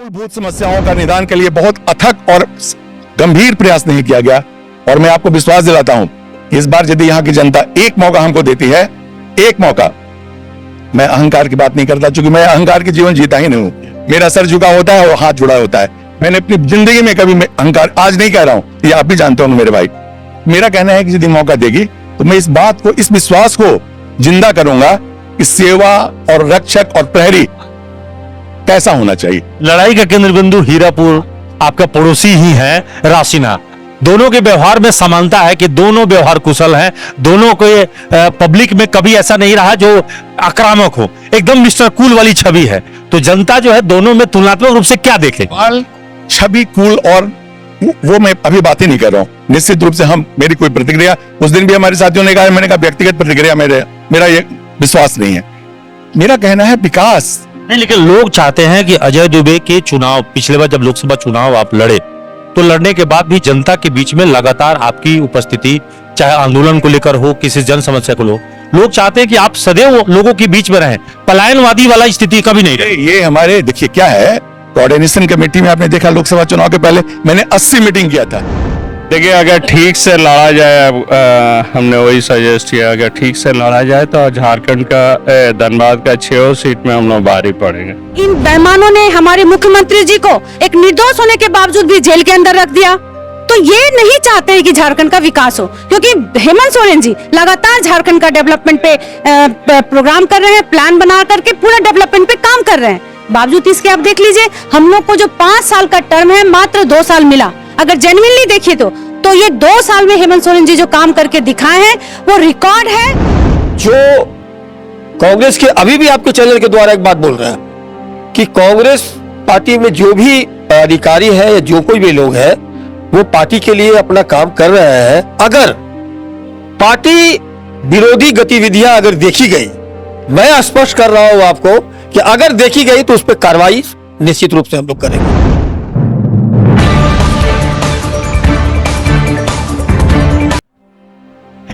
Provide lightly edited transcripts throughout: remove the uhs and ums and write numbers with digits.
मूलभूत समस्याओं का निदान के लिए बहुत अथक और गंभीर प्रयास नहीं किया गया। और मैं आपको विश्वास दिलाता हूं, इस बार यदि यहां की जनता एक मौका हमको देती है, एक मौका, मैं अहंकार की बात नहीं करता, क्योंकि मैं अहंकार के जीवन जीता ही नहीं हूं। मेरा सर झुका होता है और हाथ जुड़ा होता है। मैंने अपनी जिंदगी में कभी अहंकार, आज नहीं कह रहा हूं, ये आप भी जानते होंगे मेरे भाई। मेरा कहना है कि यदि मौका देगी तो मैं इस बात को, इस विश्वास को जिंदा करूंगा कि सेवा और रक्षक और प्रहरी कैसा होना चाहिए। लड़ाई का केंद्र बिंदु हीरापुर आपका पड़ोसी ही है राशीना। दोनों के व्यवहार में समानता है कि दोनों व्यवहार कुशल हैं। दोनों के पब्लिक में कभी ऐसा नहीं रहा जो आक्रामक हो, एकदम मिस्टर कूल वाली छवि है। तो जनता जो है दोनों में तुलनात्मक रूप से क्या देखे? छवि, कूल, और वो मैं अभी बात ही नहीं कर रहा हूं। निश्चित रूप से हम, मेरी कोई प्रतिक्रिया, उस दिन भी हमारे साथियों ने कहा, मैंने कहा व्यक्तिगत प्रतिक्रिया मेरा ये विश्वास नहीं है। मेरा कहना है विकास। नहीं, लेकिन लोग चाहते हैं कि अजय दुबे के चुनाव, पिछले बार जब लोकसभा चुनाव आप लड़े तो लड़ने के बाद भी जनता के बीच में लगातार आपकी उपस्थिति, चाहे आंदोलन को लेकर हो, किसी जन समस्या को लो, लोग चाहते हैं कि आप सदैव लोगों के बीच में रहें, पलायनवादी वाला स्थिति कभी नहीं रहे। ये हमारे, देखिए क्या है, कोऑर्डिनेशन कमेटी में आपने देखा लोकसभा चुनाव के पहले मैंने 80 मीटिंग किया था। देखिए, अगर ठीक से लड़ा जाए, हमने वही सजेस्ट किया, अगर ठीक से लड़ा जाए तो झारखंड का, धनबाद का 6 सीट में हम लोग भारी पड़ेंगे। इन बेईमानों ने हमारे मुख्यमंत्री जी को एक निर्दोष होने के बावजूद भी जेल के अंदर रख दिया। तो ये नहीं चाहते हैं कि झारखंड का विकास हो, क्योंकि हेमंत सोरेन जी लगातार झारखंड का डेवलपमेंट पे प्रोग्राम कर रहे हैं, प्लान बना करके पूरा डेवलपमेंट पे काम कर रहे हैं। बावजूद इसके आप देख लीजिए, हम लोग को जो 5 साल का टर्म है मात्र 2 साल मिला। अगर जेन्युइनली देखिए तो ये 2 साल में हेमंत सोरेन जी जो काम करके दिखाए हैं वो रिकॉर्ड है। जो कांग्रेस के, अभी भी आपके चैनल के द्वारा एक बात बोल रहे हैं कि कांग्रेस पार्टी में जो भी अधिकारी है या जो कोई भी लोग है वो पार्टी के लिए अपना काम कर रहे हैं। अगर पार्टी विरोधी गतिविधियां अगर देखी गई, मैं स्पष्ट कर रहा हूं आपको कि अगर देखी गई तो उस पर कार्रवाई निश्चित रूप से हम लोग करेंगे।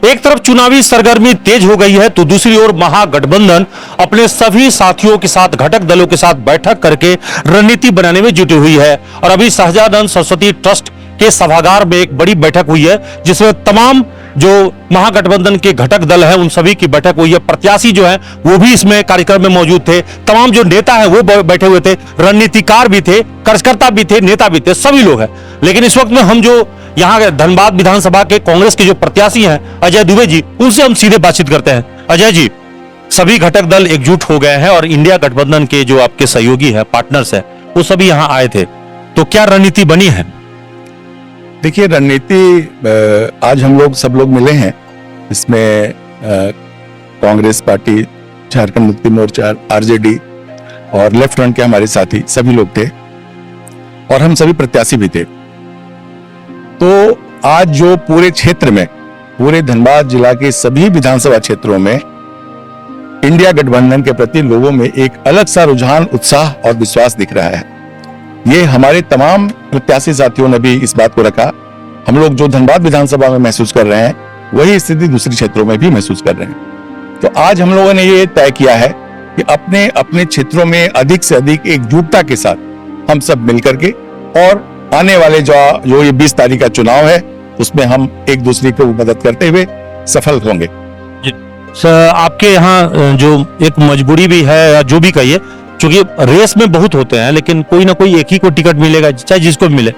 एक तरफ चुनावी सरगर्मी तेज हो गई है तो दूसरी ओर महागठबंधन अपने सभी साथियों के साथ, घटक दलों के साथ बैठक करके रणनीति बनाने में जुटी हुई है। और अभी शहजानंद सरस्वती ट्रस्ट के सभागार में एक बड़ी बैठक हुई है जिसमें तमाम जो महागठबंधन के घटक दल हैं उन सभी की बैठक हुई है। प्रत्याशी जो है वो भी इसमें कार्यक्रम में मौजूद थे, तमाम जो नेता है वो बैठे हुए थे, रणनीतिकार भी थे, कार्यकर्ता भी थे, नेता भी थे, सभी लोग हैं। लेकिन इस वक्त में हम जो यहाँ धनबाद विधानसभा के कांग्रेस के जो प्रत्याशी हैं अजय दुबे जी, उनसे हम सीधे बातचीत करते हैं। अजय जी, सभी घटक दल एकजुट हो गए हैं और इंडिया गठबंधन के जो आपके सहयोगी हैं, पार्टनर्स हैं, वो सभी यहाँ आए थे, तो क्या रणनीति बनी है? देखिए, रणनीति आज हम लोग सब लोग मिले हैं। इसमें कांग्रेस पार्टी, झारखंड मुक्ति मोर्चा, आरजेडी और लेफ्ट फ्रंट के हमारे साथी सभी लोग थे और हम सभी प्रत्याशी भी थे। तो आज जो पूरे क्षेत्र में, पूरे धनबाद जिला के सभी विधानसभा क्षेत्रों में इंडिया गठबंधन के प्रति लोगों में एक अलग सा रुझान, उत्साह और विश्वास दिख रहा है। ये हमारे तमाम प्रत्याशी साथियों ने भी इस बात को रखा। हम लोग जो धनबाद विधानसभा में महसूस कर रहे हैं वही स्थिति दूसरे क्षेत्रों में भी महसूस कर रहे हैं। तो आज हम लोगों ने ये तय किया है कि अपने अपने क्षेत्रों में अधिक से अधिक एकजुटता के साथ हम सब मिलकर के, और आने वाले जो ये 20 तारीख का चुनाव है उसमें हम एक दूसरे को मदद करते हुए सफल होंगे। आपके यहाँ जो एक मजबूरी भी है या जो भी कहिए, क्योंकि रेस में बहुत होते हैं लेकिन कोई ना कोई एक ही को टिकट मिलेगा, चाहे जिसको मिले।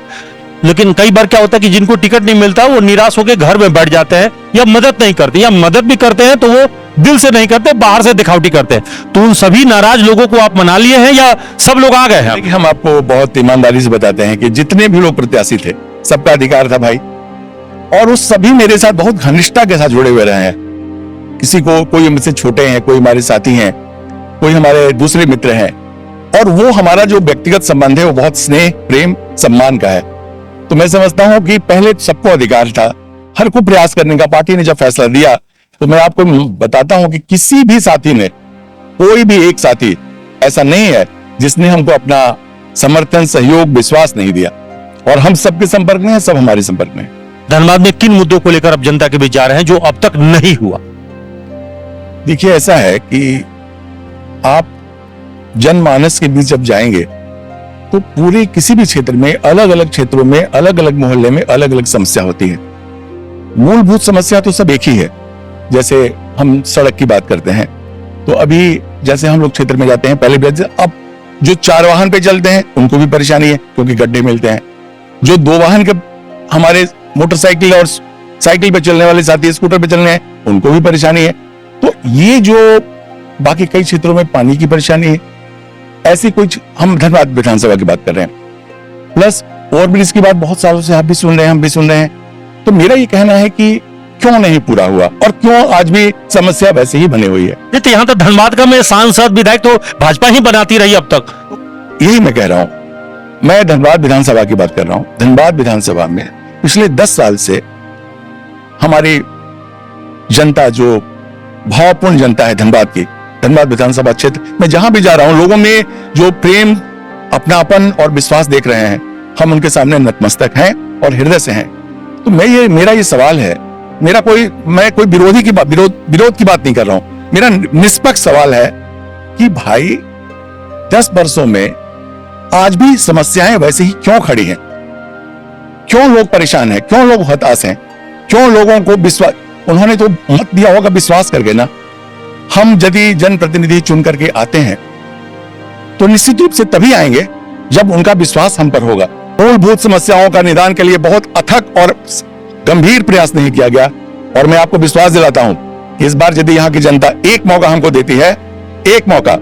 लेकिन कई बार क्या होता है कि जिनको टिकट नहीं मिलता वो निराश होकर घर में बैठ जाते हैं या मदद नहीं करते, या मदद भी करते हैं तो वो दिल से नहीं करते, बाहर से दिखावटी करते हैं। तो उन सभी नाराज लोगों को आप मना लिए हैं या सब लोग आ गए हैं? हम आपको बहुत ईमानदारी से बताते हैं कि जितने भी लोग प्रत्याशी थे सबका अधिकार था भाई, और वो सभी मेरे साथ बहुत घनिष्ठता के साथ जुड़े हुए रहे हैं। किसी को, कोई हमसे छोटे हैं, कोई हमारे साथी हैं, कोई हमारे दूसरे मित्र हैं, और वो हमारा जो व्यक्तिगत संबंध है वो बहुत स्नेह, प्रेम, सम्मान का है। तो मैं समझता हूं कि पहले सबको अधिकार था हर को प्रयास करने का। पार्टी ने जब फैसला दिया तो मैं आपको बताता हूं कि किसी भी साथी ने, कोई भी एक साथी ऐसा नहीं है जिसने हमको अपना समर्थन, सहयोग, विश्वास नहीं दिया, और हम सबके संपर्क में हैं, सब हमारे संपर्क में। धनबाद में किन मुद्दों को लेकर अब जनता के बीच जा रहे हैं जो अब तक नहीं हुआ? देखिए, ऐसा है कि आप जनमानस के बीच जब जाएंगे तो पूरे किसी भी क्षेत्र में अलग अलग क्षेत्रों में अलग अलग मोहल्ले में अलग अलग समस्या होती है। मूलभूत समस्या तो सब एक ही है। जैसे हम सड़क की बात करते हैं तो अभी जैसे हम लोग क्षेत्र में जाते हैं पहले भी, अब जो 4 वाहन पे चलते हैं उनको भी परेशानी है क्योंकि गड्ढे मिलते हैं। जो 2 वाहन के हमारे मोटरसाइकिल और साइकिल पे चलने वाले साथी स्कूटर पे चलने हैं उनको भी परेशानी है। तो ये जो बाकी कई क्षेत्रों में पानी की परेशानी है, ऐसी कुछ हम धनबाद विधानसभा की बात कर रहे हैं। प्लस ओवरब्रिज की बात बहुत सालों से आप भी सुन रहे हैं, हम भी सुन रहे हैं। तो मेरा ये कहना है कि क्यों नहीं पूरा हुआ और क्यों आज भी समस्या वैसे ही बनी हुई है। तो यहाँ तो धनबाद का मैं सांसद विधायक तो भाजपा ही बनाती रही अब तक। यही मैं कह रहा हूं, मैं धनबाद विधानसभा की बात कर रहा हूं। धनबाद विधानसभा में पिछले 10 साल से हमारी जनता, जो भावपूर्ण जनता है धनबाद की, धनबाद विधानसभा क्षेत्र में जहां भी जा रहा हूं, लोगों में जो प्रेम, अपनापन और विश्वास देख रहे हैं, हम उनके सामने नतमस्तक हैं और हृदय से हैं। तो मेरा ये सवाल है, मैं कोई विरोध की बात नहीं कर रहा हूं। मेरा निष्पक्ष सवाल है कि भाई 10 वर्षों में आज भी समस्याएं वैसे ही क्यों खड़ी हैं? क्यों लोग परेशान हैं? क्यों लोग हताश हैं? क्यों लोगों को विश्वास, उन्होंने तो मत दिया होगा विश्वास करके ना। हम यदि जनप्रतिनिधि चुन करके आते हैं तो निश्चित रूप से तभी आएंगे जब उनका विश्वास हम पर होगा। मूलभूत समस्याओं का निदान के लिए बहुत अथक और गंभीर प्रयास नहीं किया गया। और मैं आपको विश्वास दिलाता हूं कि इस बार यदि यहाँ की जनता एक मौका हमको देती है, एक मौका,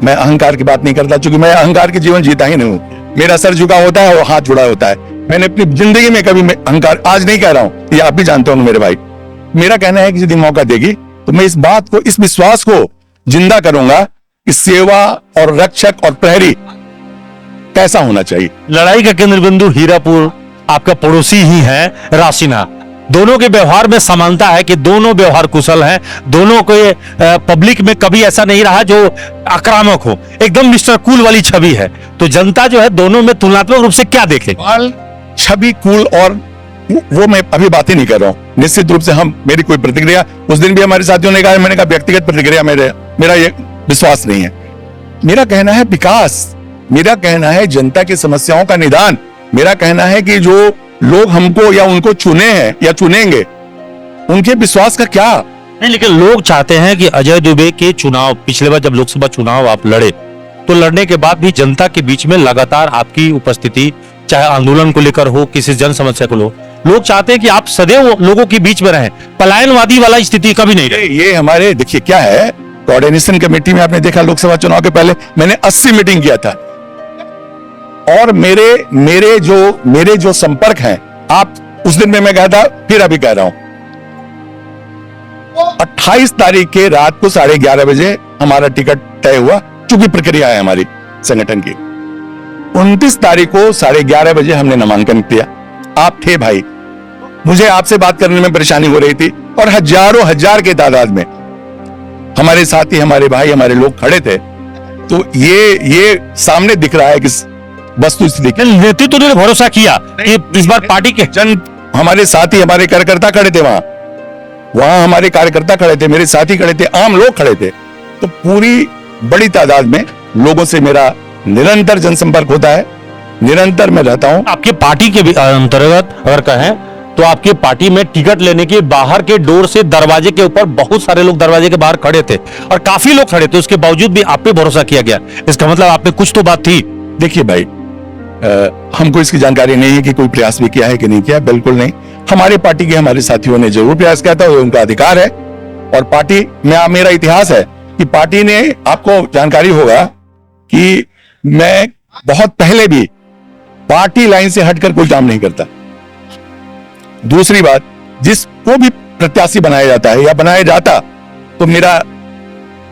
मैं अहंकार की बात नहीं करता क्योंकि मैं अहंकार के जीवन जीता ही नहीं हूं। मेरा सर झुका होता है और हाथ जुड़ा होता है। मैंने अपनी जिंदगी में कभी अहंकार, आज नहीं कह रहा हूं, ये आप भी जानते होंगे मेरे भाई। मेरा कहना है कि यदि मौका देगी तो मैं इस बात को, इस विश्वास को जिंदा करूंगा कि सेवा और रक्षक और प्रहरी कैसा होना चाहिए। लड़ाई का केंद्र बिंदु हीरापुर आपका पड़ोसी ही है राशीना। दोनों के व्यवहार में समानता है कि दोनों व्यवहार कुशल हैं। दोनों के पब्लिक में कभी ऐसा नहीं रहा जो आक्रामक हो, एकदम मिस्टर कूल वाली छवि है। तो जनता जो है दोनों में तुलनात्मक रूप से क्या देखे? छवि कूल और वो मैं अभी बात ही नहीं कर रहा हूं। निश्चित रूप से मेरी कोई प्रतिक्रिया, उस दिन भी हमारे साथियों ने कहा, मैंने कहा व्यक्तिगत प्रतिक्रिया मेरा ये विश्वास नहीं है। मेरा कहना है विकास, मेरा कहना है जनता की समस्याओं का निदान, मेरा कहना है कि जो लोग हमको या उनको चुने हैं या चुनेंगे उनके विश्वास का क्या। नहीं, लेकिन लोग चाहते हैं कि अजय दुबे के चुनाव, पिछले बार जब लोकसभा चुनाव आप लड़े तो लड़ने के बाद भी जनता के बीच में लगातार आपकी उपस्थिति, चाहे आंदोलन को लेकर हो, किसी जन समस्या को लो, लोग चाहते हैं कि आप सदैव लोगों के बीच में रहें, पलायनवादी वाला स्थिति कभी नहीं रहे। ये हमारे, देखिए क्या है, कोऑर्डिनेशन कमेटी में आपने देखा लोकसभा चुनाव के पहले मैंने 80 मीटिंग किया था। और मेरे जो संपर्क हैं, आप उस दिन में मैं कहा था, फिर अभी कह रहा हूं, 28 तारीख के रात को 11:30 बजे हमारा टिकट तय हुआ, चूंकि प्रक्रिया है हमारी संगठन की। 29 तारीख को 11:30 बजे हमने नामांकन किया। आप थे भाई, मुझे आपसे बात करने में परेशानी हो रही थी और हजारों हजार के तादाद में हमारे साथी, हमारे भाई, हमारे लोग खड़े थे। तो ये सामने दिख रहा है कि वस्तु स्थिति। नेतृत्व ने भरोसा किया कि इस बार पार्टी के हमारे साथी, हमारे कार्यकर्ता खड़े थे, वहां हमारे कार्यकर्ता खड़े थे, मेरे साथी खड़े थे, आम लोग खड़े थे। तो पूरी बड़ी तादाद में लोगों से मेरा निरंतर जनसंपर्क होता है, निरंतर मैं रहता हूं। आपके पार्टी के अंतर्गत अगर कहें तो आपकी पार्टी में टिकट लेने के बाहर के डोर से दरवाजे के ऊपर बहुत सारे लोग दरवाजे के बाहर खड़े थे और काफी लोग खड़े थे, उसके बावजूद भी आप पे भरोसा किया गया। इसका मतलब आप पे कुछ तो बात थी। देखिए भाई, हमको इसकी जानकारी नहीं है कि कोई प्रयास भी किया है कि नहीं किया, बिल्कुल नहीं। हमारे पार्टी के हमारे साथियों ने जरूर प्रयास किया था, वो उनका अधिकार है। और पार्टी में मेरा इतिहास है कि पार्टी ने, आपको जानकारी होगा कि मैं बहुत पहले भी पार्टी लाइन से हटकर कोई काम नहीं करता। दूसरी बात, जिसको भी प्रत्याशी बनाया जाता है या बनाया जाता तो मेरा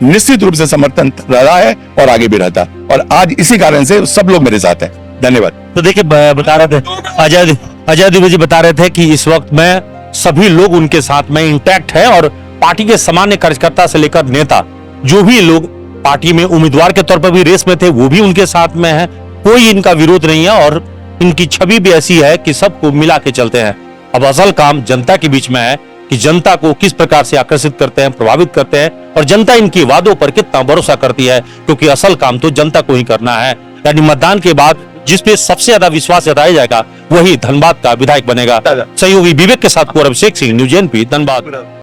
निश्चित रूप से समर्थन रहा है और आगे भी रहता, और आज इसी कारण से सब लोग मेरे साथ हैं। धन्यवाद। तो देखिए, बता रहे थे अजय दुबे जी बता रहे थे कि इस वक्त में सभी लोग उनके साथ में इंटैक्ट है और पार्टी के सामान्य कार्यकर्ता से लेकर नेता, जो भी लोग पार्टी में उम्मीदवार के तौर पर भी रेस में थे, वो भी उनके साथ में है। कोई इनका विरोध नहीं है और इनकी छवि भी ऐसी है कि सबको मिला के चलते हैं। अब असल काम जनता के बीच में है कि जनता को किस प्रकार से आकर्षित करते हैं, प्रभावित करते हैं और जनता इनके वादों पर कितना भरोसा करती है, क्योंकि असल काम तो जनता को ही करना है। यानी मतदान के बाद जिसपे सबसे ज्यादा विश्वास जताया जाएगा वही धनबाद का विधायक बनेगा। सहयोगी विवेक के साथ अभिषेक सिंह, न्यूज एनपी, धनबाद।